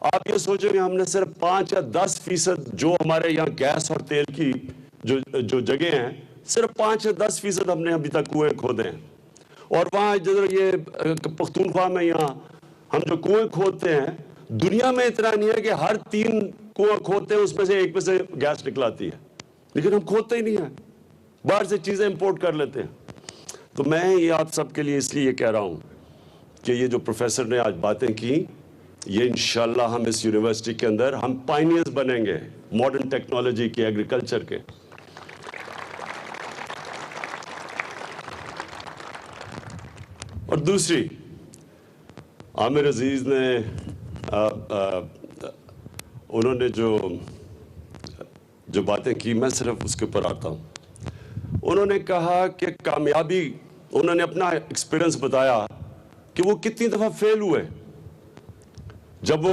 آپ یہ سوچیں کہ ہم نے صرف 5 یا 10% جو ہمارے یہاں گیس اور تیل کی جو جگہ ہیں، صرف 5 یا 10% ہم نے ابھی تک کنویں کھودے ہیں. اور وہاں جدھر یہ پختونخوا میں یہاں ہم جو کنویں کھودتے ہیں، دنیا میں اتنا نہیں ہے کہ ہر 3 کنویں کھودتے ہیں اس میں سے ایک میں سے گیس نکلاتی ہے، لیکن ہم کھودتے ہی نہیں ہیں، باہر سے چیزیں امپورٹ کر لیتے ہیں. تو میں یہ آپ سب کے لیے اس لیے کہہ رہا ہوں کہ یہ جو پروفیسر نے آج باتیں کی، یہ انشاءاللہ ہم اس یونیورسٹی کے اندر ہم پائنیئرز بنیں گے ماڈرن ٹیکنالوجی کے، ایگریکلچر کے. اور دوسری، عامر عزیز نے انہوں نے جو باتیں کی، میں صرف اس کے اوپر آتا ہوں. انہوں نے کہا کہ کامیابی، انہوں نے اپنا ایکسپیرنس بتایا کہ وہ کتنی دفعہ فیل ہوئے. جب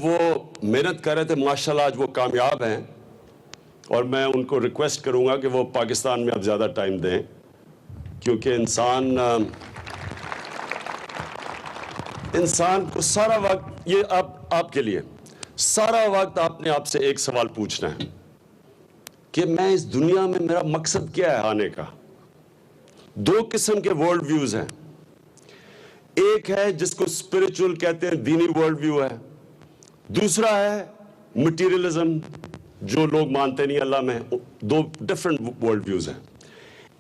وہ محنت کر رہے تھے، ماشاءاللہ آج وہ کامیاب ہیں، اور میں ان کو ریکویسٹ کروں گا کہ وہ پاکستان میں اب زیادہ ٹائم دیں، کیونکہ انسان کو سارا وقت، یہ آپ کے لیے سارا وقت آپ نے آپ سے ایک سوال پوچھنا ہے کہ میں اس دنیا میں میرا مقصد کیا ہے آنے کا. 2 قسم کے ورلڈ ویوز ہیں. ایک ہے جس کو اسپرچول کہتے ہیں، دینی ورلڈ ویو ہے. دوسرا ہے مٹیریلزم، جو لوگ مانتے نہیں اللہ میں. 2 ڈفرنٹ ورلڈ ویوز ہیں.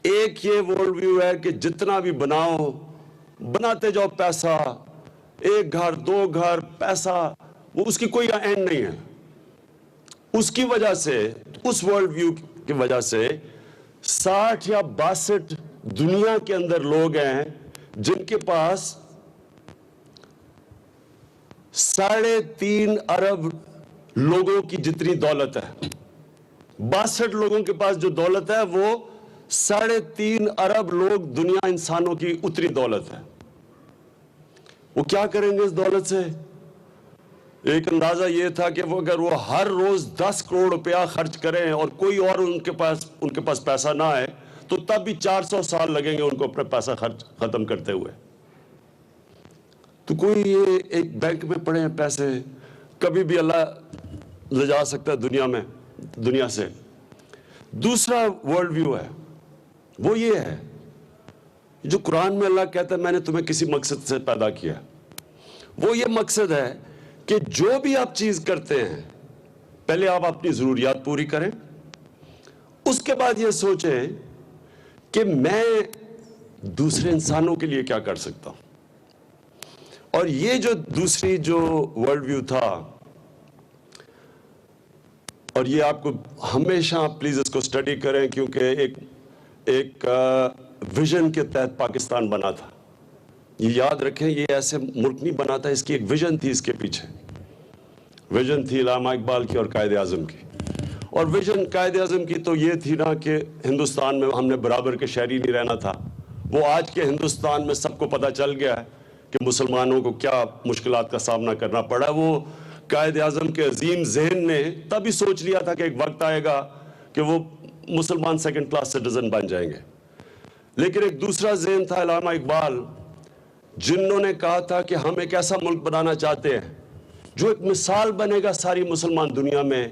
ایک یہ ورلڈ ویو ہے کہ جتنا بھی بناؤ، بناتے جاؤ، پیسہ، 1 گھر 2 گھر، پیسہ، وہ اس کی کوئی اینڈ نہیں ہے. اس کی وجہ سے، اس ورلڈ ویو کی وجہ سے 60 یا 62 دنیا کے اندر لوگ ہیں جن کے پاس 3.5 ارب لوگوں کی جتنی دولت ہے. 62 لوگوں کے پاس جو دولت ہے وہ 3.5 ارب لوگ، دنیا انسانوں کی اتنی دولت ہے. وہ کیا کریں گے اس دولت سے؟ ایک اندازہ یہ تھا کہ اگر وہ ہر روز 10 کروڑ روپیہ خرچ کریں اور کوئی اور ان کے پاس پیسہ نہ آئے تو تب بھی 400 سال لگیں گے ان کو اپنا پیسہ خرچ ختم کرتے ہوئے. تو کوئی یہ ایک بینک میں پڑے ہیں پیسے، کبھی بھی اللہ لے جا سکتا ہے دنیا سے. دوسرا ورلڈ ویو ہے، وہ یہ ہے جو قرآن میں اللہ کہتا ہے میں نے تمہیں کسی مقصد سے پیدا کیا. وہ یہ مقصد ہے کہ جو بھی آپ چیز کرتے ہیں، پہلے آپ اپنی ضروریات پوری کریں، اس کے بعد یہ سوچیں کہ میں دوسرے انسانوں کے لیے کیا کر سکتا ہوں. اور یہ جو دوسری جو ورلڈ ویو تھا، اور یہ آپ کو ہمیشہ پلیز اس کو اسٹڈی کریں، کیونکہ ایک ویژن کے تحت پاکستان بنا تھا. یہ یاد رکھیں، یہ ایسے ملک نہیں بنا تھا، اس کی ایک ویژن تھی. اس کے پیچھے ویژن تھی علامہ اقبال کی اور قائد اعظم کی. اور ویژن قائد اعظم کی تو یہ تھی نا کہ ہندوستان میں ہم نے برابر کے شہری نہیں رہنا تھا. وہ آج کے ہندوستان میں سب کو پتہ چل گیا ہے کہ مسلمانوں کو کیا مشکلات کا سامنا کرنا پڑا. وہ قائد اعظم کے عظیم ذہن نے تب ہی سوچ لیا تھا کہ ایک وقت آئے گا کہ وہ مسلمان 2nd کلاس سٹیزن بن جائیں گے. لیکن ایک دوسرا ذہن تھا علامہ اقبال، جنہوں نے کہا تھا کہ ہم ایک ایسا ملک بنانا چاہتے ہیں جو ایک مثال بنے گا ساری مسلمان دنیا میں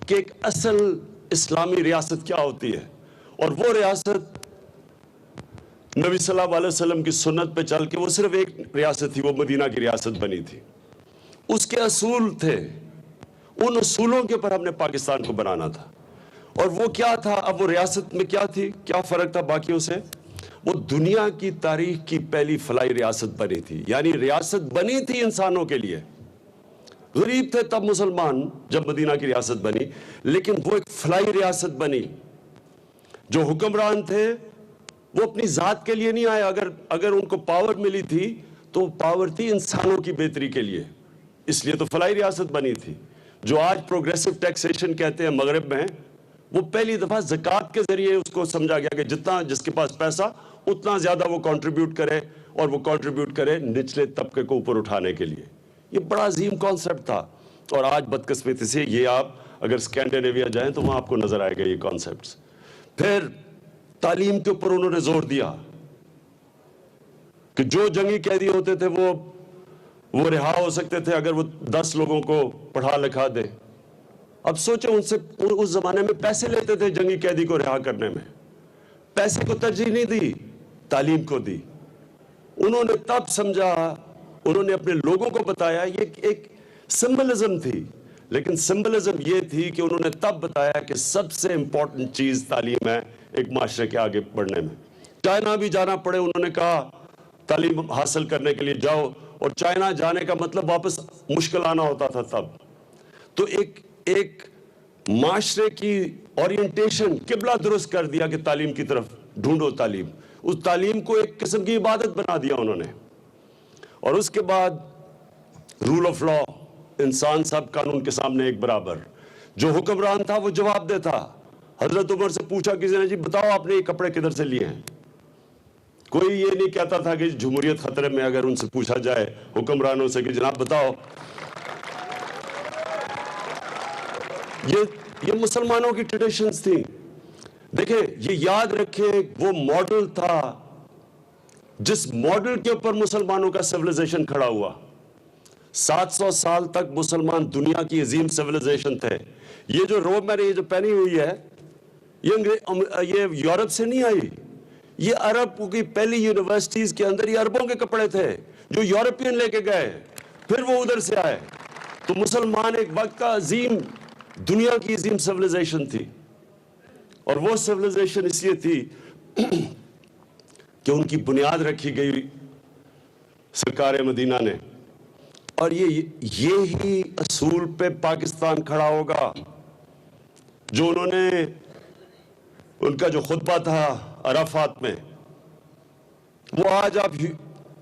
کہ ایک اصل اسلامی ریاست کیا ہوتی ہے. اور وہ ریاست نبی صلی اللہ علیہ وسلم کی سنت پہ چل کے وہ صرف ایک ریاست تھی، وہ مدینہ کی ریاست بنی تھی. اس کے اصول تھے، ان اصولوں کے پر ہم نے پاکستان کو بنانا تھا. اور وہ کیا تھا؟ اب وہ ریاست میں کیا تھی، کیا فرق تھا باقیوں سے؟ وہ دنیا کی تاریخ کی پہلی فلاحی ریاست بنی تھی. یعنی ریاست بنی تھی انسانوں کے لیے. غریب تھے تب مسلمان جب مدینہ کی ریاست بنی، لیکن وہ ایک فلاحی ریاست بنی. جو حکمران تھے وہ اپنی ذات کے لیے نہیں آئے. اگر ان کو پاور ملی تھی تو پاور تھی انسانوں کی بہتری کے لیے، اس لیے تو فلاحی ریاست بنی تھی. جو آج پروگریسو ٹیکسیشن کہتے ہیں مغرب میں، وہ پہلی دفعہ زکوٰۃ کے ذریعے اس کو سمجھا گیا کہ جتنا جس کے پاس پیسہ اتنا زیادہ وہ کنٹریبیوٹ کرے، اور وہ کنٹریبیوٹ کرے نچلے طبقے کو اوپر اٹھانے کے لیے. یہ بڑا عظیم کانسیپٹ تھا. اور آج بدقسمتی سے یہ آپ اگر اسکینڈینیویا جائیں تو وہاں آپ کو نظر آئے گا یہ کانسیپٹس. پھر تعلیم کے اوپر انہوں نے زور دیا کہ جو جنگی قیدی ہوتے تھے وہ وہ رہا ہو سکتے تھے اگر وہ 10 لوگوں کو پڑھا لکھا دے. اب سوچیں ان سے اس زمانے میں پیسے لیتے تھے جنگی قیدی کو رہا کرنے میں. پیسے کو ترجیح نہیں دی, تعلیم کو دی. انہوں نے تب سمجھا, انہوں نے اپنے لوگوں کو بتایا, یہ ایک سمبلزم تھی, لیکن سمبلزم یہ تھی کہ انہوں نے تب بتایا کہ سب سے امپورٹنٹ چیز تعلیم ہے ایک معاشرے کے آگے بڑھنے میں. چائنا بھی جانا پڑے, انہوں نے کہا تعلیم حاصل کرنے کے لیے جاؤ, اور چائنا جانے کا مطلب واپس مشکل آنا ہوتا تھا تب. تو ایک معاشرے کی اورینٹیشن, قبلہ درست کر دیا کہ تعلیم کی طرف ڈھونڈو تعلیم. اس تعلیم کو ایک قسم کی عبادت بنا دیا انہوں نے. اور اس کے بعد رول آف لا, انسان سب قانون کے سامنے ایک برابر. جو حکمران تھا وہ جواب دے تھا. حضرت عمر سے پوچھا کسی نے, جی بتاؤ آپ نے یہ کپڑے کدھر سے لیے ہیں؟ کوئی یہ نہیں کہتا تھا کہ جمہوریت خطرے میں. اگر ان سے پوچھا جائے حکمرانوں سے کہ جناب بتاؤ, یہ مسلمانوں کی ٹریڈیشنز تھیں. دیکھیں, یہ یاد رکھیں, وہ ماڈل تھا جس ماڈل کے اوپر مسلمانوں کا سیویلائزیشن کھڑا ہوا. 700 سال تک مسلمان دنیا کی عظیم سیویلائزیشن تھے. یہ جو روب میں نے یہ جو پہنی ہوئی ہے, یہ یورپ سے نہیں آئی. یہ عرب کی پہلی یونیورسٹیز کے اندر یہ عربوں کے کپڑے تھے جو یورپین لے کے گئے, پھر وہ ادھر سے آئے. تو مسلمان ایک وقت کا عظیم, دنیا کی عظیم سیویلائزیشن تھی. اور وہ سیویلائزیشن اس لیے تھی کہ ان کی بنیاد رکھی گئی سرکار مدینہ نے. اور یہی اصول پہ پاکستان کھڑا ہوگا جو انہوں نے, ان کا جو خطبہ تھا عرفات میں, وہ آج آپ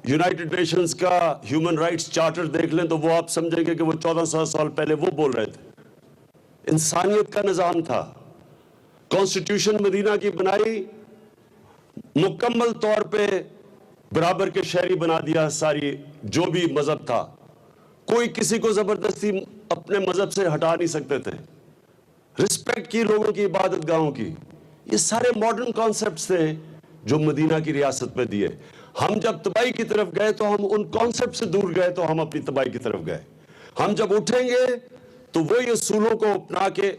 یونائٹڈ نیشنز کا ہیومن رائٹس چارٹر دیکھ لیں تو وہ آپ سمجھیں گے کہ وہ 1400 سال پہلے وہ بول رہے تھے. انسانیت کا نظام تھا. کانسٹیٹیوشن مدینہ کی بنائی, مکمل طور پہ برابر کے شہری بنا دیا ساری جو بھی مذہب تھا. کوئی کسی کو زبردستی اپنے مذہب سے ہٹا نہیں سکتے تھے. رسپیکٹ کی لوگوں کی, عبادت گاہوں کی. یہ سارے ماڈرن کانسیپٹس تھے جو مدینہ کی ریاست میں دیے. ہم جب تباہی کی طرف گئے تو ہم ان کانسیپٹ سے دور گئے, تو ہم اپنی تباہی کی طرف گئے. ہم جب اٹھیں گے تو وہی اصولوں کو اپنا کے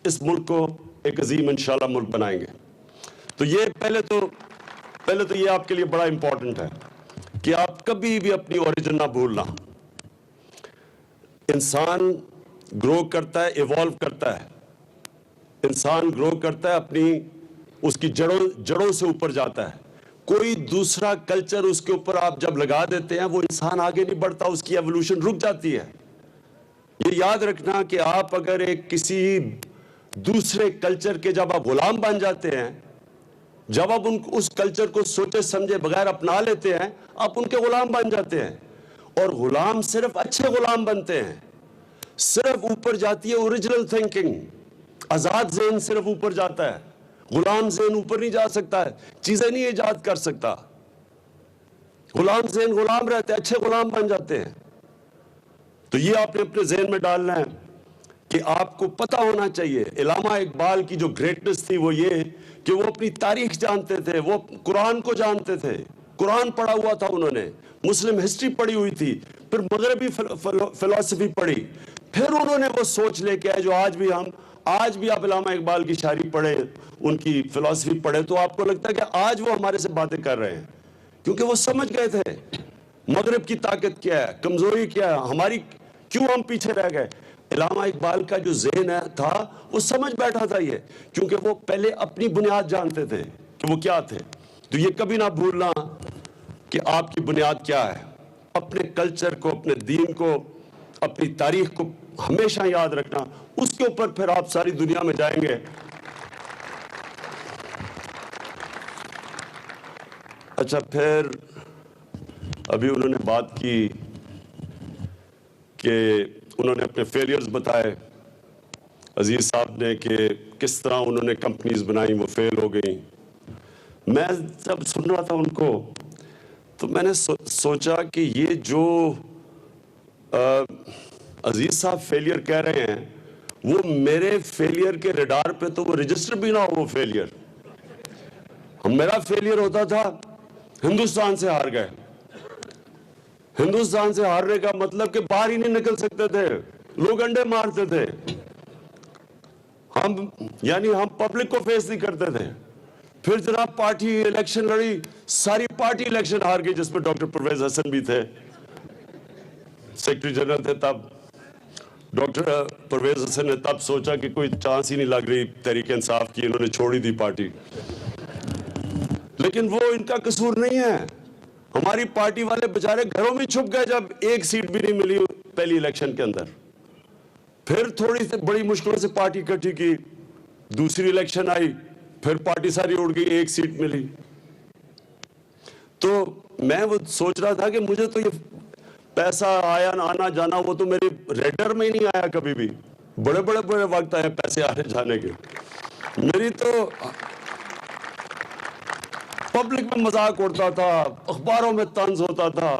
اس ملک کو ایک عظیم انشاءاللہ ملک بنائیں گے. تو یہ پہلے تو یہ آپ کے لیے بڑا امپورٹنٹ ہے کہ آپ کبھی بھی اپنی اوریجن نہ بھولنا. انسان گرو کرتا ہے, ایوالو کرتا ہے. انسان گرو کرتا ہے, اپنی اس کی جڑوں سے اوپر جاتا ہے. کوئی دوسرا کلچر اس کے اوپر آپ جب لگا دیتے ہیں, وہ انسان آگے نہیں بڑھتا, اس کی ایوولوشن رک جاتی ہے. یہ یاد رکھنا کہ آپ اگر ایک کسی دوسرے کلچر کے جب آپ غلام بن جاتے ہیں, جب آپ اس کلچر کو سوچے سمجھے بغیر اپنا لیتے ہیں, آپ ان کے غلام بن جاتے ہیں. اور غلام صرف اچھے غلام بنتے ہیں. صرف اوپر جاتی ہے اوریجنل تھنکنگ, آزاد ذہن صرف اوپر جاتا ہے. غلام ذہن اوپر نہیں جا سکتا ہے, چیزیں نہیں ایجاد کر سکتا. غلام ذہن غلام رہتے ہیں, اچھے غلام بن جاتے ہیں. تو یہ آپ نے اپنے ذہن میں ڈالنا ہے کہ آپ کو پتہ ہونا چاہیے. علامہ اقبال کی جو گریٹنس تھی وہ یہ کہ وہ اپنی تاریخ جانتے تھے, وہ قرآن کو جانتے تھے, قرآن پڑھا ہوا تھا انہوں نے, مسلم ہسٹری پڑھی ہوئی تھی, پھر مغربی فلسفی پڑھی, پھر انہوں نے وہ سوچ لے کے آئے جو آج بھی آپ علامہ اقبال کی شاعری پڑھیں, ان کی فلسفی پڑھیں, تو آپ کو لگتا ہے کہ آج وہ ہمارے سے باتیں کر رہے ہیں, کیونکہ وہ سمجھ گئے تھے مغرب کی طاقت کیا ہے, کمزوری کیا ہے ہماری, کیوں ہم پیچھے رہ گئے. علامہ اقبال کا جو ذہن تھا وہ سمجھ بیٹھا تھا یہ, کیونکہ وہ پہلے اپنی بنیاد جانتے تھے کہ وہ کیا تھے. تو یہ کبھی نہ بھولنا کہ آپ کی بنیاد کیا ہے. اپنے کلچر کو, اپنے دین کو, اپنی تاریخ کو ہمیشہ یاد رکھنا, اس کے اوپر پھر آپ ساری دنیا میں جائیں گے. اچھا, پھر ابھی انہوں نے بات کی کہ انہوں نے اپنے فیلیئرز بتائے عزیز صاحب نے, کہ کس طرح انہوں نے کمپنیز بنائیں وہ فیل ہو گئیں. میں جب سن رہا تھا ان کو تو میں نے سوچا کہ یہ جو عزیز صاحب فیلیئر کہہ رہے ہیں وہ میرے فیلیئر کے ریڈار پہ تو وہ رجسٹر بھی نہ ہو وہ فیلیئر. میرا فیلیئر ہوتا تھا ہندوستان سے ہار گئے, ہندوستان سے ہارنے کا مطلب کہ باہر ہی نہیں نکل سکتے تھے, لوگ انڈے مارتے تھے, ہم پبلک کو فیس نہیں کرتے تھے. پھر جناب پارٹی الیکشن لڑی, ساری پارٹی الیکشن ہار گئی, جس میں ڈاکٹر پرویز حسن بھی تھے, سیکرٹری جنرل تھے تب. ڈاکٹر پرویز حسن نے تب سوچا کہ کوئی چانس ہی نہیں لگ رہی تحریک انصاف کی, انہوں نے چھوڑی دی پارٹی. لیکن وہ ان کا قصور نہیں ہے, ہماری پارٹی والے بیچارے گھروں میں چھپ گئے جب ایک سیٹ بھی نہیں ملی پہلی الیکشن کے اندر. پھر تھوڑی سی بڑی مشکلوں سے پارٹی اکٹھی کی, دوسری الیکشن آئی, پھر پارٹی ساری اڑ گئی, ایک سیٹ ملی. تو میں وہ سوچ رہا تھا کہ مجھے تو یہ پیسہ آیا آنا جانا وہ تو میرے ریڈر میں ہی نہیں آیا کبھی بھی. بڑے بڑے وقت آئے پیسے آنے جانے کے. میری تو پبلک میں مذاق اڑتا تھا, اخباروں میں طنز ہوتا تھا.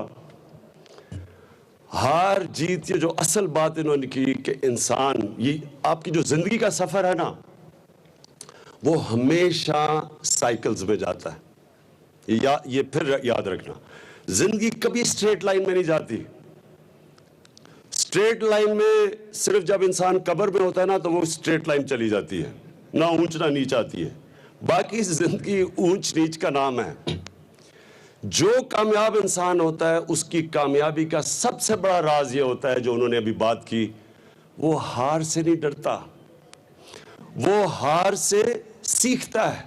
ہار جیت یہ جو اصل بات انہوں نے کی کہ انسان, یہ آپ کی جو زندگی کا سفر ہے نا, وہ ہمیشہ سائیکلز میں جاتا ہے. یہ پھر یاد رکھنا, زندگی کبھی سٹریٹ لائن میں نہیں جاتی. سٹریٹ لائن میں صرف جب انسان قبر میں ہوتا ہے نا تو وہ سٹریٹ لائن چلی جاتی ہے, نہ اونچ نہ نیچ آتی ہے. باقی زندگی اونچ نیچ کا نام ہے. جو کامیاب انسان ہوتا ہے اس کی کامیابی کا سب سے بڑا راز یہ ہوتا ہے جو انہوں نے ابھی بات کی, وہ ہار سے نہیں ڈرتا, وہ ہار سے سیکھتا ہے.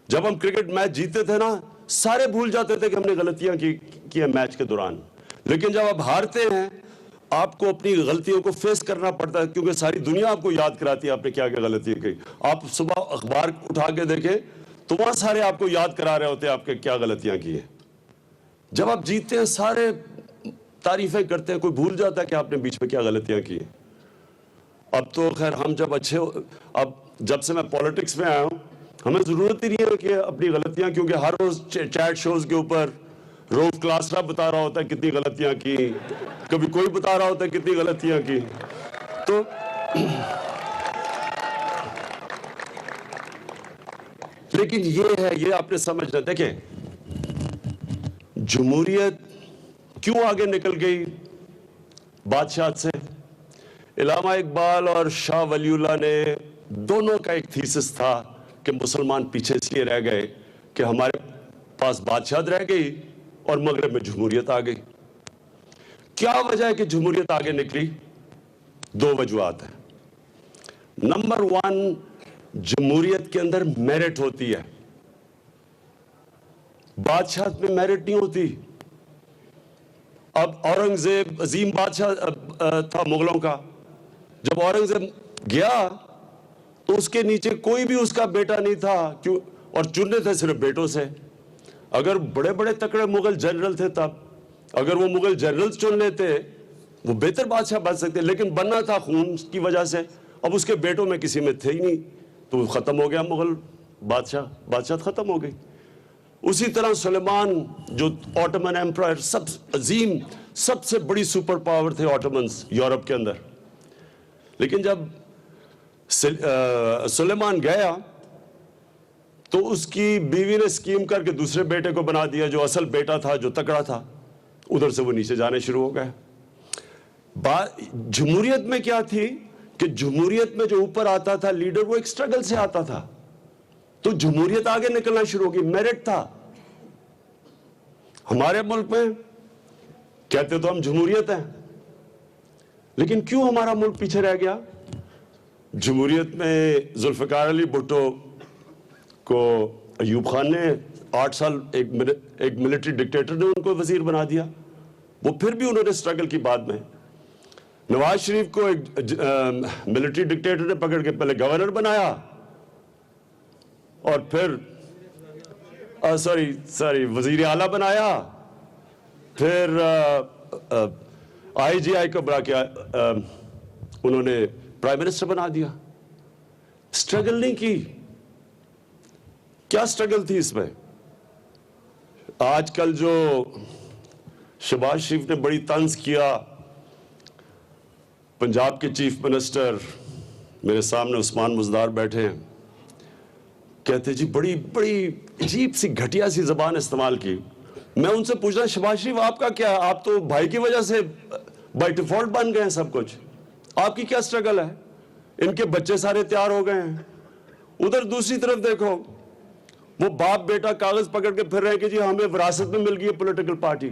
جب ہم کرکٹ میچ جیتے تھے نا, سارے بھول جاتے تھے کہ ہم نے غلطیاں کی ہیں میچ کے دوران. لیکن جب آپ ہارتے ہیں آپ کو اپنی غلطیوں کو فیس کرنا پڑتا ہے, کیونکہ ساری دنیا آپ کو یاد کراتی ہے آپ نے کیا کیا غلطیاں کی. آپ صبح اخبار اٹھا کے دیکھیں تو وہاں سارے آپ کو یاد کرا رہے ہوتے ہیں آپ کے کیا غلطیاں کی ہیں. جب آپ جیتتے ہیں سارے تعریفیں کرتے ہیں, کوئی بھول جاتا ہے کہ آپ نے بیچ میں کیا غلطیاں کی ہیں. اب تو خیر ہم جب اب جب سے میں پولیٹکس میں آیا ہوں, ہمیں ضرورت ہی نہیں ہے کہ اپنی غلطیاں, کیونکہ ہر روز چیٹ شوز کے اوپر روف کلاسرا بتا رہا ہوتا ہے کتنی غلطیاں کی, کبھی کوئی بتا رہا ہوتا ہے کتنی غلطیاں کی. تو لیکن یہ ہے, یہ آپ نے سمجھنا. دیکھیں جمہوریت کیوں آگے نکل گئی بادشاہت سے. علامہ اقبال اور شاہ ولی اللہ نے دونوں کا ایک تھیسس تھا کہ مسلمان پیچھے اس لیے رہ گئے کہ ہمارے پاس بادشاہت رہ گئی اور مغرب میں جمہوریت آ گئی. کیا وجہ ہے کہ جمہوریت آگے نکلی؟ دو وجوہات ہیں. نمبر 1, جمہوریت کے اندر میرٹ ہوتی ہے, بادشاہت میں میرٹ نہیں ہوتی. اب اورنگزیب عظیم بادشاہ تھا مغلوں کا, جب اورنگزیب گیا تو اس کے نیچے کوئی بھی اس کا بیٹا نہیں تھا, کیوں, اور چننے تھے صرف بیٹوں سے. اگر بڑے بڑے تکڑے مغل جنرل تھے تب, اگر وہ مغل جنرل چن لیتے وہ بہتر بادشاہ بن سکتے, لیکن بننا تھا خون کی وجہ سے. اب اس کے بیٹوں میں کسی میں تھے ہی نہیں, تو ختم ہو گیا مغل بادشاہت ختم ہو گئی. اسی طرح سلیمان جو آٹومن ایمپرائر, سب عظیم سب سے بڑی سپر پاور تھے آٹومنز یورپ کے اندر. لیکن جب سلیمان گیا تو اس کی بیوی نے اسکیم کر کے دوسرے بیٹے کو بنا دیا, جو اصل بیٹا تھا جو تکڑا تھا, ادھر سے وہ نیچے جانے شروع ہو گئے. جمہوریت میں کیا تھی کہ جمہوریت میں جو اوپر آتا تھا لیڈر وہ ایک سٹرگل سے آتا تھا, تو جمہوریت آگے نکلنا شروع ہوگی, میرٹ تھا. ہمارے ملک میں کہتے تو ہم جمہوریت ہیں, لیکن کیوں ہمارا ملک پیچھے رہ گیا؟ جمہوریت میں ذوالفقار علی بھٹو کو ایوب خان نے 8 سال ایک ملٹری ڈکٹیٹر نے ان کو وزیر بنا دیا, وہ پھر بھی انہوں نے سٹرگل کی. بعد میں نواز شریف کو ایک ملٹری ڈکٹیٹر نے پکڑ کے پہلے گورنر بنایا اور پھر وزیر اعلیٰ بنایا, پھر IGI کو بنا کے انہوں نے پرائم منسٹر بنا دیا. سٹرگل نہیں کی. کیا سٹرگل تھی اس میں؟ آج کل جو شہباز شریف نے بڑی طنز کیا, پنجاب کے چیف منسٹر میرے سامنے عثمان مزدار بیٹھے ہیں, کہتے جی بڑی عجیب سی گھٹیا سی زبان استعمال کی. میں ان سے پوچھ رہا ہوں شہباز شریف آپ کا کیا ہے؟ آپ تو بھائی کی وجہ سے بائی ڈیفالٹ بن گئے ہیں سب کچھ، آپ کی کیا سٹرگل ہے؟ ان کے بچے سارے تیار ہو گئے ہیں. ادھر دوسری طرف دیکھو، وہ باپ بیٹا کاغذ پکڑ کے پھر رہے ہیں کہ جی ہمیں وراثت میں مل گئی ہے پولیٹیکل پارٹی.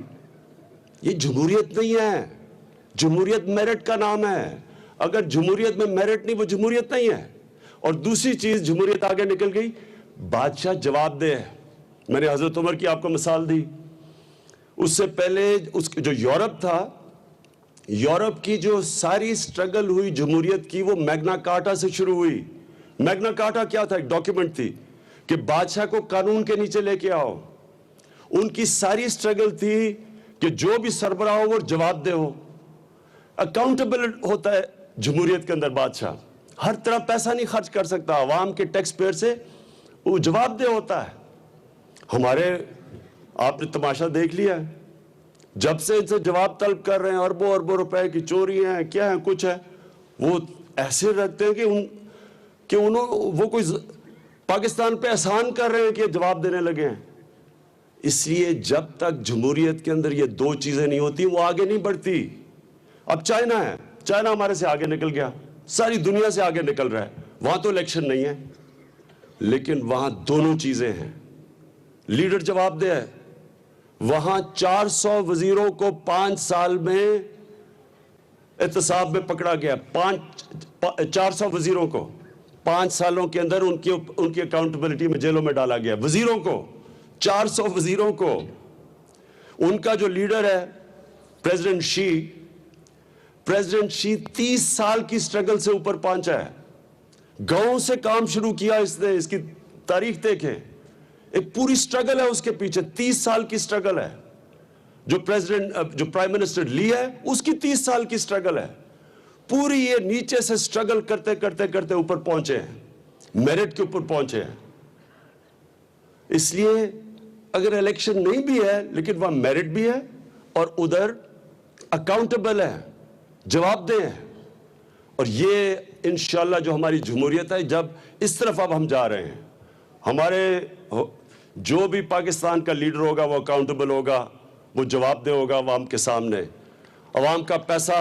یہ جمہوریت نہیں ہے. جمہوریت میرٹ کا نام ہے. اگر جمہوریت میں میرٹ نہیں، وہ جمہوریت نہیں ہے. اور دوسری چیز، جمہوریت آگے نکل گئی، بادشاہ جواب دہ ہے. میں نے حضرت عمر کی آپ کو مثال دی. اس سے پہلے جو یورپ تھا، یورپ کی جو ساری سٹرگل ہوئی جمہوریت کی، وہ میگنا کارٹا سے شروع ہوئی. میگنا کارٹا کیا تھا؟ ایک ڈاکیومنٹ تھی کہ بادشاہ کو قانون کے نیچے لے کے آؤ. ان کی ساری سٹرگل تھی کہ جو بھی سربراہ ہو وہ جواب دہ ہو. اکاؤنٹیبل ہوتا ہے جمہوریت کے اندر بادشاہ. ہر طرح پیسہ نہیں خرچ کر سکتا، عوام کے ٹیکس پیئر سے وہ جواب دہ ہوتا ہے. ہمارے آپ نے تماشا دیکھ لیا ہے، جب سے ان سے جواب طلب کر رہے ہیں، اربوں اربوں روپے کی چوری ہیں، کیا ہے، کچھ ہے، وہ ایسے رکھتے ہیں کہ وہ کوئی پاکستان پہ احسان کر رہے ہیں کہ جواب دینے لگے ہیں. اس لیے جب تک جمہوریت کے اندر یہ دو چیزیں نہیں ہوتی وہ آگے نہیں بڑھتی. اب چائنا ہے، چائنا ہمارے سے آگے نکل گیا، ساری دنیا سے آگے نکل رہا ہے. وہاں تو الیکشن نہیں ہے، لیکن وہاں دونوں چیزیں ہیں. لیڈر جواب دہ ہے. وہاں 400 وزیروں کو 5 سال میں احتساب میں پکڑا گیا. 400 وزیروں کو 5 سالوں کے اندر ان کی اکاؤنٹیبلٹی میں جیلوں میں ڈالا گیا. وزیروں کو، 400 وزیروں کو. ان کا جو لیڈر ہے پریزیڈنٹ شی 30 سال کی سٹرگل سے اوپر پہنچا ہے. گاؤں سے کام شروع کیا اس نے. اس کی تاریخ دیکھیں، ایک پوری سٹرگل ہے اس کے پیچھے. 30 سال کی سٹرگل ہے. جو پرائم منسٹر لی ہے، اس کی 30 سال کی سٹرگل ہے. پوری یہ نیچے سے سٹرگل کرتے کرتے کرتے اوپر پہنچے ہیں، میرٹ کے اوپر پہنچے ہیں. اس لیے اگر الیکشن نہیں بھی ہے لیکن وہاں میرٹ بھی ہے، اور ادھر اکاؤنٹیبل ہے، جواب دہ ہے. اور یہ انشاءاللہ جو ہماری جمہوریت ہے، جب اس طرف اب ہم جا رہے ہیں، ہمارے جو بھی پاکستان کا لیڈر ہوگا وہ اکاؤنٹیبل ہوگا، وہ جواب دہ ہوگا عوام کے سامنے. عوام کا پیسہ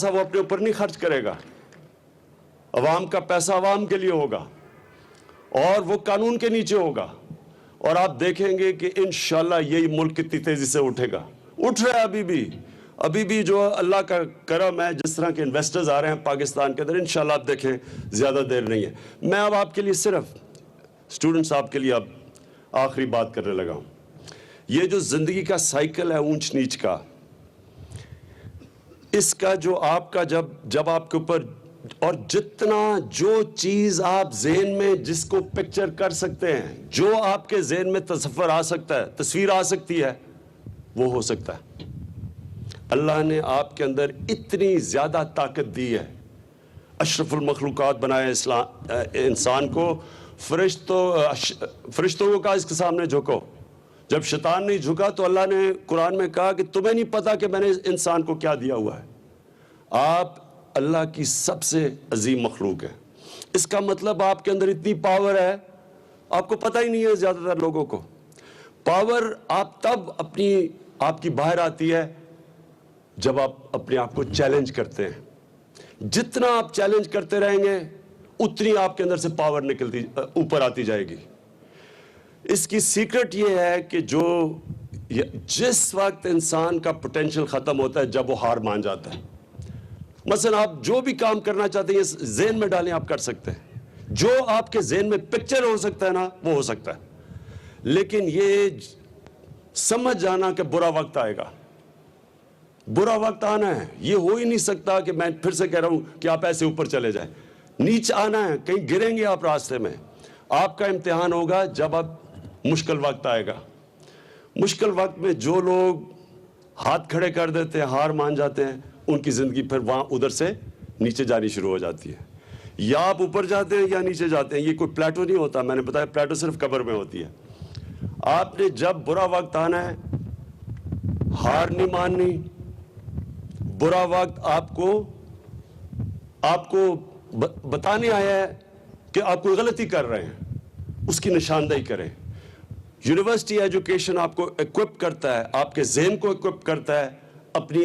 وہ اپنے اوپر نہیں خرچ کرے گا. عوام کا پیسہ عوام کے لیے ہوگا اور وہ قانون کے نیچے ہوگا. اور آپ دیکھیں گے کہ انشاءاللہ یہی ملک کتنی تیزی سے اٹھے گا. اٹھ رہا ہے ابھی بھی جو اللہ کا کرم ہے، جس طرح کے انویسٹرز آ رہے ہیں پاکستان کے اندر، انشاءاللہ آپ دیکھیں زیادہ دیر نہیں ہے. میں اب آپ کے لیے صرف اسٹوڈنٹس آپ کے لیے اب آخری بات کرنے لگا ہوں. یہ جو زندگی کا سائیکل ہے اونچ نیچ کا، اس کا جو آپ کا جب آپ کے اوپر، اور جتنا جو چیز آپ ذہن میں جس کو پکچر کر سکتے ہیں، جو آپ کے ذہن میں تصور آ سکتا ہے، تصویر آ سکتی ہے، وہ ہو سکتا ہے. اللہ نے آپ کے اندر اتنی زیادہ طاقت دی ہے. اشرف المخلوقات بنایا انسان کو. فرشتوں کو کہا اس کے سامنے جھکو. جب شیطان نہیں جھکا تو اللہ نے قرآن میں کہا کہ تمہیں نہیں پتا کہ میں نے انسان کو کیا دیا ہوا ہے. آپ اللہ کی سب سے عظیم مخلوق ہے. اس کا مطلب آپ کے اندر اتنی پاور ہے، آپ کو پتہ ہی نہیں ہے زیادہ تر لوگوں کو. پاور آپ تب آپ کی باہر آتی ہے جب آپ اپنے آپ کو چیلنج کرتے ہیں. جتنا آپ چیلنج کرتے رہیں گے اتنی آپ کے اندر سے پاور اوپر آتی جائے گی. اس کی سیکرٹ یہ ہے کہ جس وقت انسان کا پوٹینشل ختم ہوتا ہے، جب وہ ہار مان جاتا ہے. مثلا آپ جو بھی کام کرنا چاہتے ہیں ذہن میں ڈالیں، آپ کر سکتے ہیں. جو آپ کے ذہن میں پکچر ہو سکتا ہے نا، وہ ہو سکتا ہے. لیکن یہ سمجھ جانا کہ برا وقت آئے گا، برا وقت آنا ہے. یہ ہو ہی نہیں سکتا کہ میں پھر سے کہہ رہا ہوں کہ آپ ایسے اوپر چلے جائیں. نیچے آنا ہے، کہیں گریں گے آپ راستے میں. آپ کا امتحان ہوگا جب اب مشکل وقت آئے گا. مشکل وقت میں جو لوگ ہاتھ کھڑے کر دیتے ہیں، ہار مان جاتے ہیں، ان کی زندگی پھر وہاں ادھر سے نیچے جانی شروع ہو جاتی ہے. یا آپ اوپر جاتے ہیں یا نیچے جاتے ہیں. یہ کوئی پلیٹو نہیں ہوتا. میں نے بتایا پلیٹو صرف قبر میں ہوتی ہے. آپ نے جب برا وقت آنا ہے، ہار نہیں ماننی. برا وقت آپ کو بتانے آیا ہے کہ آپ کوئی غلطی کر رہے ہیں، اس کی نشاندہی کریں. یونیورسٹی ایجوکیشن آپ کو ایکوپ کرتا ہے، آپ کے ذہن کو ایکوپ کرتا ہے اپنی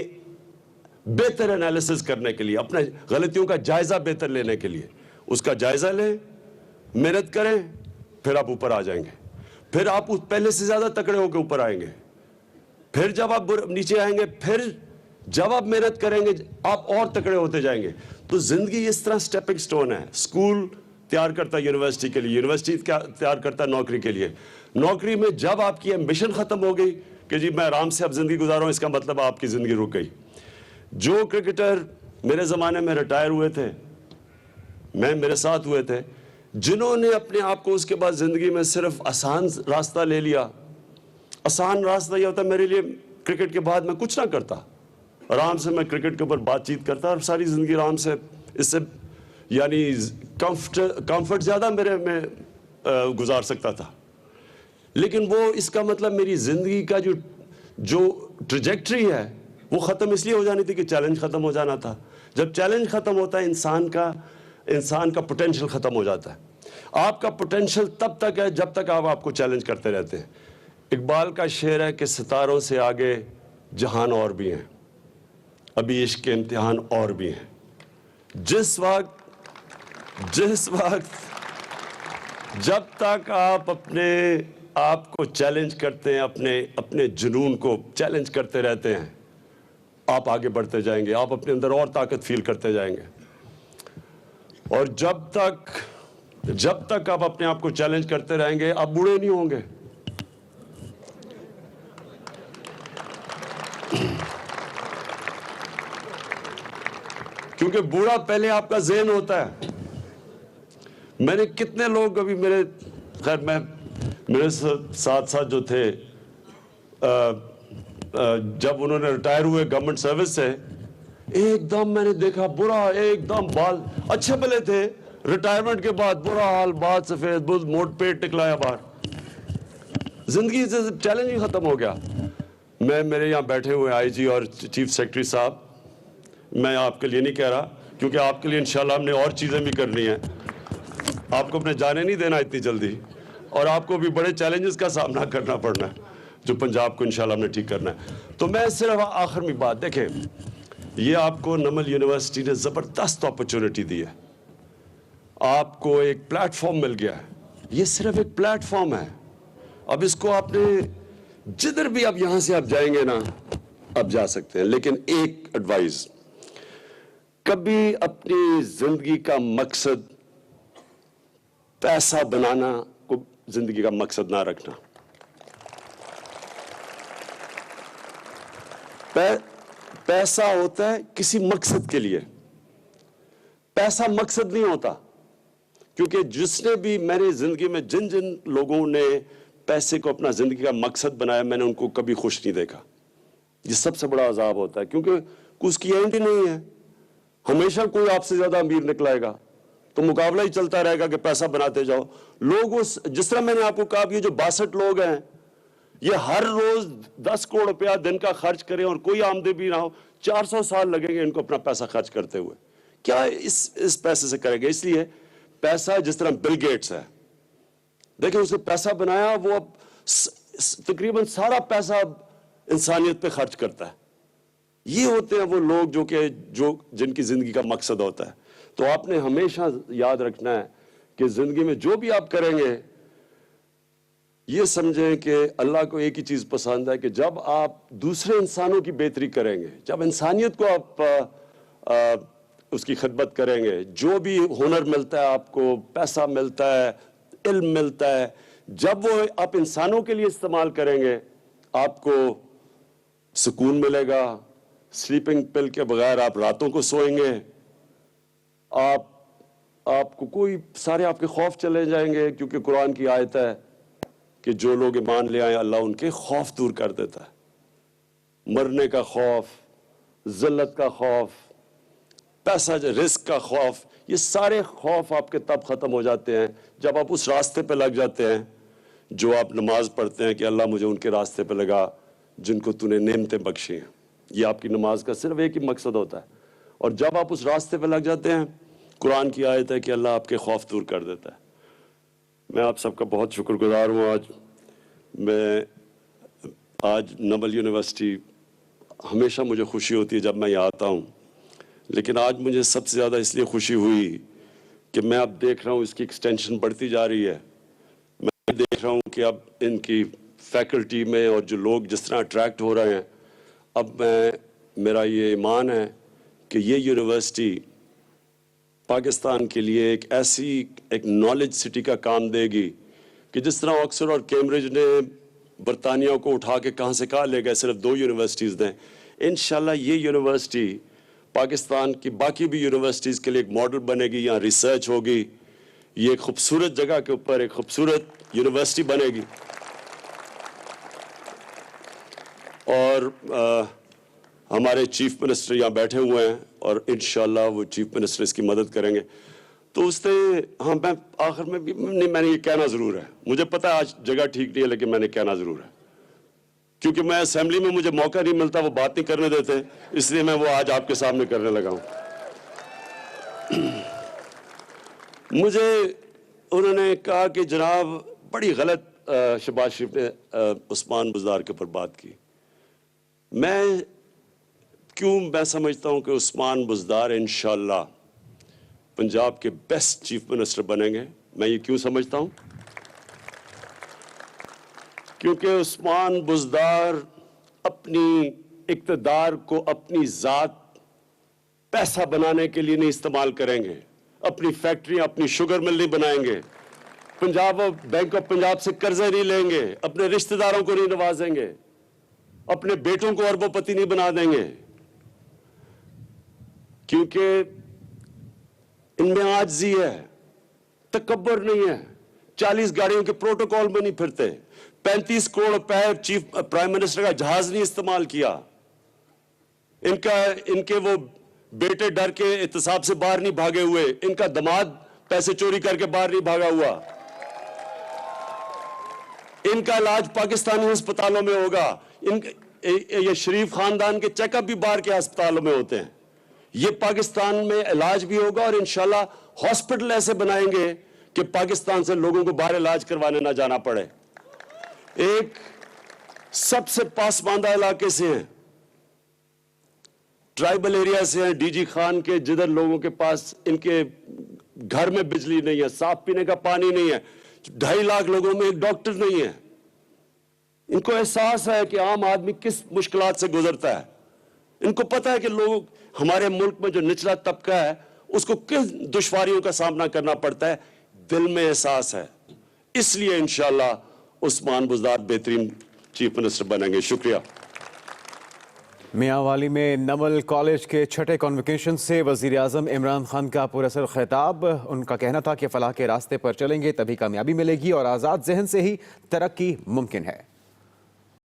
بہتر انالیسس کرنے کے لیے، اپنے غلطیوں کا جائزہ بہتر لینے کے لیے. اس کا جائزہ لیں، محنت کریں، پھر آپ اوپر آ جائیں گے. پھر آپ پہلے سے زیادہ تکڑے ہو کے اوپر آئیں گے. پھر جب آپ نیچے آئیں گے، پھر جب آپ محنت کریں گے آپ اور تکڑے ہوتے جائیں گے. تو زندگی اس طرح سٹیپنگ سٹون ہے. اسکول تیار کرتا ہے یونیورسٹی کے لیے، یونیورسٹی تیار کرتا ہے نوکری کے لیے. نوکری میں جب آپ کی ایمبیشن ختم ہو گئی کہ جی میں آرام سے اب زندگی گزاروں، اس کا مطلب آپ کی زندگی رک گئی. جو کرکٹر میرے زمانے میں ریٹائر ہوئے تھے، میرے ساتھ ہوئے تھے، جنہوں نے اپنے آپ کو اس کے بعد زندگی میں صرف آسان راستہ لے لیا. آسان راستہ یہ ہوتا ہے میرے لیے کرکٹ کے بعد میں کچھ نہ کرتا، آرام سے میں کرکٹ کے اوپر بات چیت کرتا اور ساری زندگی آرام سے، اس سے یعنی کمفرٹ زیادہ میرے میں گزار سکتا تھا. لیکن وہ اس کا مطلب میری زندگی کا جو ٹریجیکٹری ہے وہ ختم اس لیے ہو جانی تھی کہ چیلنج ختم ہو جانا تھا. جب چیلنج ختم ہوتا ہے انسان کا پوٹینشل ختم ہو جاتا ہے. آپ کا پوٹینشل تب تک ہے جب تک آپ کو چیلنج کرتے رہتے ہیں. اقبال کا شعر ہے کہ ستاروں سے آگے جہان اور بھی ہیں، ابھی عشق کے امتحان اور بھی ہیں. جس وقت جب تک آپ اپنے آپ کو چیلنج کرتے ہیں، اپنے جنون کو چیلنج کرتے رہتے ہیں، آپ آگے بڑھتے جائیں گے، آپ اپنے اندر اور طاقت فیل کرتے جائیں گے. اور جب تک آپ اپنے آپ کو چیلنج کرتے رہیں گے آپ بوڑھے نہیں ہوں گے. کیونکہ بوڑھا پہلے آپ کا ذہن ہوتا ہے. میں نے کتنے لوگ ابھی میرے ساتھ جو تھے جب انہوں نے ریٹائر ہوئے گورنمنٹ سروس سے، ایک دم میں نے دیکھا برا، ایک دم بال اچھے بلے تھے، ریٹائرمنٹ کے بعد برا حال، بال سفید، موٹ پیٹ نکلایا باہر. زندگی سے چیلنج ہی ختم ہو گیا. میرے یہاں بیٹھے ہوئے آئی جی اور چیف سیکرٹری صاحب، میں آپ کے لیے نہیں کہہ رہا کیونکہ آپ کے لیے انشاءاللہ ہم نے اور چیزیں بھی کرنی ہیں، آپ کو اپنے جانے نہیں دینا اتنی جلدی، اور آپ کو بھی بڑے چیلنجز کا سامنا کرنا پڑنا ہے جو پنجاب کو انشاءاللہ ہم نے ٹھیک کرنا ہے. تو میں صرف آخر میں بات دیکھیں، یہ آپ کو نمل یونیورسٹی نے زبردست اپرچونٹی دی ہے. آپ کو ایک پلیٹ فارم مل گیا ہے. یہ صرف ایک پلیٹ فارم ہے. اب اس کو آپ نے جدھر بھی اب یہاں سے آپ جائیں گے نا اب جا سکتے ہیں. لیکن ایک ایڈوائز، کبھی اپنی زندگی کا مقصد پیسہ بنانا کو زندگی کا مقصد نہ رکھنا. پیسہ ہوتا ہے کسی مقصد کے لیے، پیسہ مقصد نہیں ہوتا. کیونکہ جس نے بھی میری زندگی میں جن لوگوں نے پیسے کو اپنا زندگی کا مقصد بنایا، میں نے ان کو کبھی خوش نہیں دیکھا. یہ سب سے بڑا عذاب ہوتا ہے کیونکہ اس کی اینڈ ہی نہیں ہے. ہمیشہ کوئی آپ سے زیادہ امیر نکلائے گا تو مقابلہ ہی چلتا رہے گا کہ پیسہ بناتے جاؤ. لوگ جس طرح میں نے آپ کو کہا یہ جو 62 لوگ ہیں یہ ہر روز 10 کروڑ روپیہ دن کا خرچ کریں اور کوئی آمدنی بھی نہ ہو، 400 سال لگیں گے ان کو اپنا پیسہ خرچ کرتے ہوئے. کیا اس پیسے سے کریں گے؟ اس لیے پیسہ جس طرح بل گیٹس ہے، دیکھیں اس نے پیسہ بنایا، وہ اب تقریباً سارا پیسہ انسانیت پہ خرچ کرتا ہے. یہ ہوتے ہیں وہ لوگ جن کی زندگی کا مقصد ہوتا ہے. تو آپ نے ہمیشہ یاد رکھنا ہے کہ زندگی میں جو بھی آپ کریں گے یہ سمجھیں کہ اللہ کو ایک ہی چیز پسند ہے کہ جب آپ دوسرے انسانوں کی بہتری کریں گے، جب انسانیت کو آپ اس کی خدمت کریں گے، جو بھی ہنر ملتا ہے آپ کو، پیسہ ملتا ہے، علم ملتا ہے، جب وہ آپ انسانوں کے لیے استعمال کریں گے آپ کو سکون ملے گا. سلیپنگ پل کے بغیر آپ راتوں کو سوئیں گے، آپ کو کوئی سارے آپ کے خوف چلے جائیں گے. کیونکہ قرآن کی آیت ہے کہ جو لوگ ایمان لے آئے اللہ ان کے خوف دور کر دیتا ہے. مرنے کا خوف، ذلت کا خوف، پیسہ رزق کا خوف، یہ سارے خوف آپ کے تب ختم ہو جاتے ہیں جب آپ اس راستے پہ لگ جاتے ہیں جو آپ نماز پڑھتے ہیں کہ اللہ مجھے ان کے راستے پہ لگا جن کو تو نے نعمتیں بخشی ہیں. یہ آپ کی نماز کا صرف ایک ہی مقصد ہوتا ہے. اور جب آپ اس راستے پہ لگ جاتے ہیں قرآن کی آیت ہے کہ اللہ آپ کے خوف دور کر دیتا ہے. میں آپ سب کا بہت شکر گزار ہوں. آج میں آج نمل یونیورسٹی ہمیشہ مجھے خوشی ہوتی ہے جب میں یہاں آتا ہوں، لیکن آج مجھے سب سے زیادہ اس لیے خوشی ہوئی کہ میں اب دیکھ رہا ہوں اس کی ایکسٹینشن بڑھتی جا رہی ہے. میں دیکھ رہا ہوں کہ اب ان کی فیکلٹی میں اور جو لوگ جس طرح اٹریکٹ ہو رہے ہیں، اب میرا یہ ایمان ہے کہ یہ یونیورسٹی پاکستان کے لیے ایک نالج سٹی کا کام دے گی کہ جس طرح آکسفورڈ اور کیمبرج نے برطانیہ کو اٹھا کے کہاں سے کہاں لے گئے، صرف 2 یونیورسٹیز دیں. انشاءاللہ یہ یونیورسٹی پاکستان کی باقی بھی یونیورسٹیز کے لیے ایک ماڈل بنے گی. یہاں ریسرچ ہوگی، یہ ایک خوبصورت جگہ کے اوپر ایک خوبصورت یونیورسٹی بنے گی. اور ہمارے چیف منسٹر یہاں بیٹھے ہوئے ہیں اور انشاءاللہ وہ چیف منسٹر اس کی مدد کریں گے. تو اس نے میں آخر میں بھی میں نے یہ کہنا ضرور ہے، مجھے پتا ہے آج جگہ ٹھیک نہیں ہے، لیکن میں نے کہنا ضرور ہے کیونکہ میں اسمبلی میں مجھے موقع نہیں ملتا، وہ بات نہیں کرنے دیتے، اس لیے میں وہ آج آپ کے سامنے کرنے لگا ہوں. مجھے انہوں نے کہا کہ جناب بڑی غلط شہباز شریف نے عثمان بزدار کے اوپر بات کی. میں سمجھتا ہوں کہ عثمان بزدار انشاءاللہ پنجاب کے بیسٹ چیف منسٹر بنیں گے. میں یہ کیوں سمجھتا ہوں؟ کیونکہ عثمان بزدار اپنی اقتدار کو اپنی ذات پیسہ بنانے کے لیے نہیں استعمال کریں گے، اپنی فیکٹریاں اپنی شوگر مل نہیں بنائیں گے، بینک آف پنجاب سے قرضے نہیں لیں گے، اپنے رشتہ داروں کو نہیں نوازیں گے، اپنے بیٹوں کو اربوں پتی نہیں بنا دیں گے. کیونکہ ان میں عاجزی ہے، تکبر نہیں ہے. 40 گاڑیوں کے پروٹوکول میں نہیں پھرتے، 35 کروڑ روپے چیف پرائم منسٹر کا جہاز نہیں استعمال کیا. ان کے وہ بیٹے ڈر کے احتساب سے باہر نہیں بھاگے ہوئے، ان کا داماد پیسے چوری کر کے باہر نہیں بھاگا ہوا. ان کا علاج پاکستانی ہسپتالوں میں ہوگا. یہ شریف خاندان کے چیک اپ بھی باہر کے ہسپتالوں میں ہوتے ہیں. یہ پاکستان میں علاج بھی ہوگا اور انشاءاللہ ہاسپٹل ایسے بنائیں گے کہ پاکستان سے لوگوں کو باہر علاج کروانے نہ جانا پڑے. ایک سب سے پاسماندہ علاقے سے ہیں، ٹرائبل ایریا سے ہیں، ڈی جی خان کے، جدھر لوگوں کے پاس ان کے گھر میں بجلی نہیں ہے، صاف پینے کا پانی نہیں ہے، 2.5 لاکھ لوگوں میں ایک ڈاکٹر نہیں ہے. ان کو احساس ہے کہ عام آدمی کس مشکلات سے گزرتا ہے. ان کو پتا ہے کہ لوگ ہمارے ملک میں جو نچلا طبقہ ہے اس کو کس دشواریوں کا سامنا کرنا پڑتا ہے، دل میں احساس ہے. اس لیے انشاءاللہ عثمان بزدار بہترین چیف منسٹر بنیں گے. شکریہ. میاں والی میں نمل کالج کے 6ٹھے کانوکیشن سے وزیر اعظم عمران خان کا پراثر خطاب. ان کا کہنا تھا کہ فلاح کے راستے پر چلیں گے تبھی کامیابی ملے گی اور آزاد ذہن سے ہی ترقی ممکن ہے.